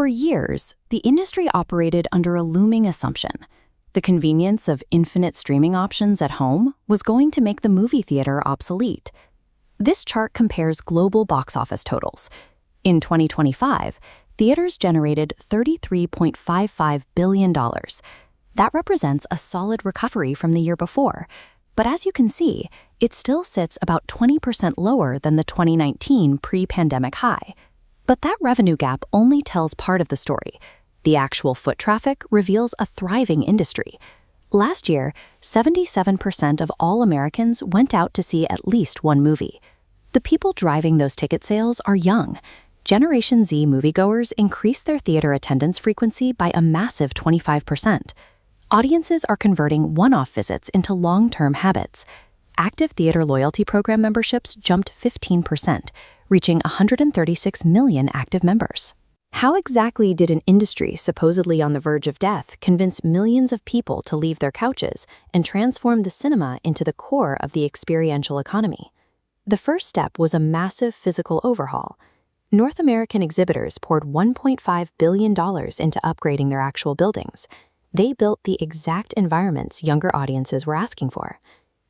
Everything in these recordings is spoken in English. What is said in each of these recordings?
For years, the industry operated under a looming assumption. The convenience of infinite streaming options at home was going to make the movie theater obsolete. This chart compares global box office totals. In 2025, theaters generated $33.55 billion. That represents a solid recovery from the year before. But as you can see, it still sits about 20% lower than the 2019 pre-pandemic high. But that revenue gap only tells part of the story. The actual foot traffic reveals a thriving industry. Last year, 77% of all Americans went out to see at least one movie. The people driving those ticket sales are young. Generation Z moviegoers increased their theater attendance frequency by a massive 25%. Audiences are converting one-off visits into long-term habits. Active theater loyalty program memberships jumped 15%, reaching 136 million active members. How exactly did an industry supposedly on the verge of death convince millions of people to leave their couches and transform the cinema into the core of the experiential economy? The first step was a massive physical overhaul. North American exhibitors poured $1.5 billion into upgrading their actual buildings. They built the exact environments younger audiences were asking for.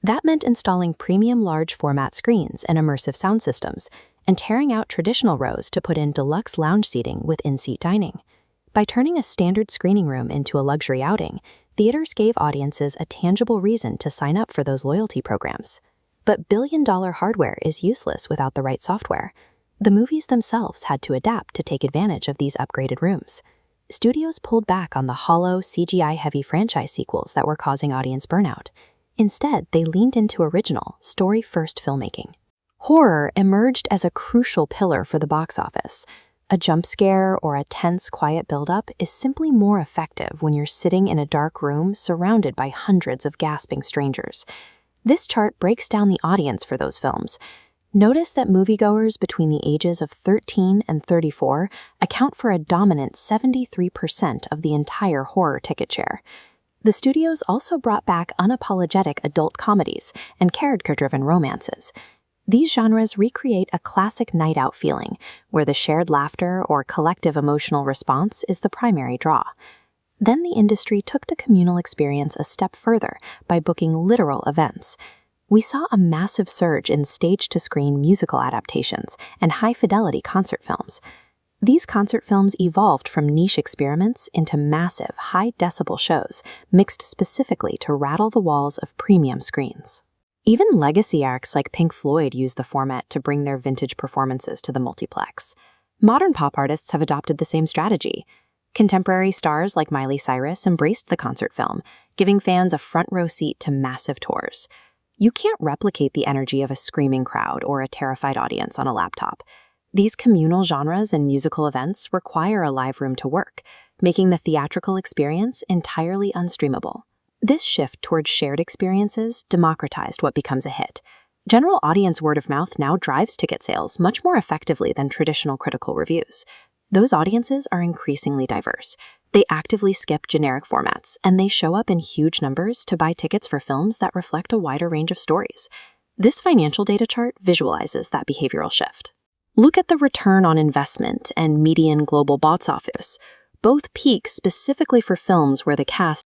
That meant installing premium large format screens and immersive sound systems, and tearing out traditional rows to put in deluxe lounge seating with in-seat dining. By turning a standard screening room into a luxury outing, theaters gave audiences a tangible reason to sign up for those loyalty programs. But billion-dollar hardware is useless without the right software. The movies themselves had to adapt to take advantage of these upgraded rooms. Studios pulled back on the hollow, CGI-heavy franchise sequels that were causing audience burnout. Instead, they leaned into original, story-first filmmaking. Horror emerged as a crucial pillar for the box office. A jump scare or a tense, quiet buildup is simply more effective when you're sitting in a dark room surrounded by hundreds of gasping strangers. This chart breaks down the audience for those films. Notice that moviegoers between the ages of 13 and 34 account for a dominant 73% of the entire horror ticket share. The studios also brought back unapologetic adult comedies and character-driven romances. These genres recreate a classic night-out feeling, where the shared laughter or collective emotional response is the primary draw. Then the industry took the communal experience a step further by booking literal events. We saw a massive surge in stage-to-screen musical adaptations and high-fidelity concert films. These concert films evolved from niche experiments into massive, high-decibel shows, mixed specifically to rattle the walls of premium screens. Even legacy acts like Pink Floyd use the format to bring their vintage performances to the multiplex. Modern pop artists have adopted the same strategy. Contemporary stars like Miley Cyrus embraced the concert film, giving fans a front-row seat to massive tours. You can't replicate the energy of a screaming crowd or a terrified audience on a laptop. These communal genres and musical events require a live room to work, making the theatrical experience entirely unstreamable. This shift towards shared experiences democratized what becomes a hit. General audience word of mouth now drives ticket sales much more effectively than traditional critical reviews. Those audiences are increasingly diverse. They actively skip generic formats, and they show up in huge numbers to buy tickets for films that reflect a wider range of stories. This financial data chart visualizes that behavioral shift. Look at the return on investment and median global box office. Both peak specifically for films where the cast